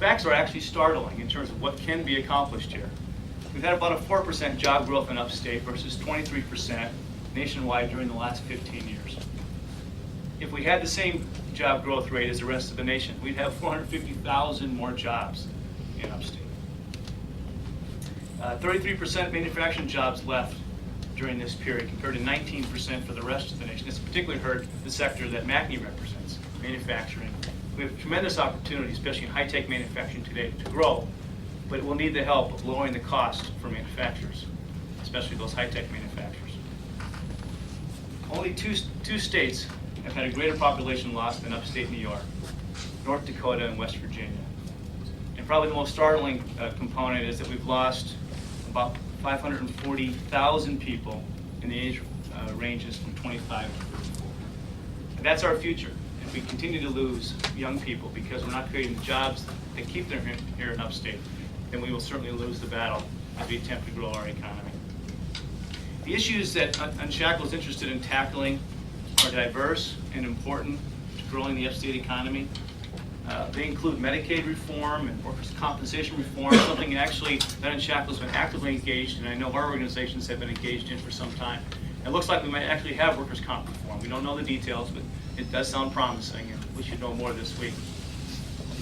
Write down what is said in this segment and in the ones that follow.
facts are actually startling in terms of what can be accomplished here. We've had about a 4% job growth in upstate versus 23% nationwide during the last 15 years. If we had the same job growth rate as the rest of the nation, we'd have 450,000 more jobs in upstate. 33% manufacturing jobs left during this period compared to 19% for the rest of the nation. This particularly hurt the sector that MACNY represents, manufacturing. We have tremendous opportunity, especially in high-tech manufacturing today, to grow, but it will need the help of lowering the cost for manufacturers, especially those high-tech manufacturers. Only two states have had a greater population loss than upstate New York, North Dakota and West Virginia. And probably the most startling component is that we've lost about 540,000 people in the age ranges from 25 to 34. And that's our future. If we continue to lose young people because we're not creating jobs that keep them here in upstate, then we will certainly lose the battle as we attempt to grow our economy. The issues that Unshackled is interested in tackling are diverse and important to growing the upstate economy. They include Medicaid reform and workers' compensation reform, something actually that Unshackled has been actively engaged in. I know our organizations have been engaged in for some time. It looks like we might actually have workers' comp reform. We don't know the details, but it does sound promising, and we should know more this week.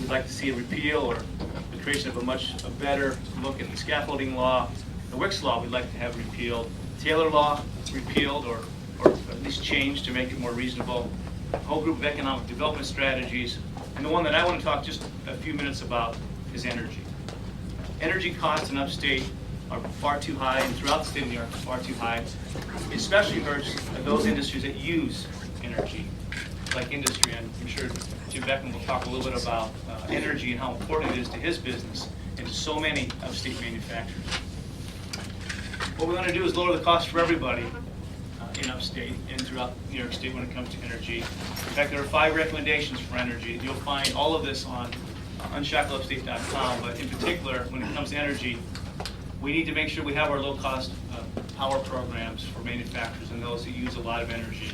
We'd like to see a repeal or the creation of a better look at the scaffolding law. The Wicks law we'd like to have repealed. Taylor law repealed or at least changed to make it more reasonable. A whole group of economic development strategies. And the one that I want to talk just a few minutes about is energy. Energy costs in upstate are far too high, and throughout the state of New York are far too high. It especially hurts those industries that use energy, like industry. And I'm sure Jim Beckman will talk a little bit about energy and how important it is to his business and to so many upstate manufacturers. What we want to do is lower the cost for everybody in upstate and throughout New York State when it comes to energy. In fact, there are 5 recommendations for energy. You'll find all of this on unshackledupstate.com, but in particular, when it comes to energy, we need to make sure we have our low-cost power programs for manufacturers and those who use a lot of energy.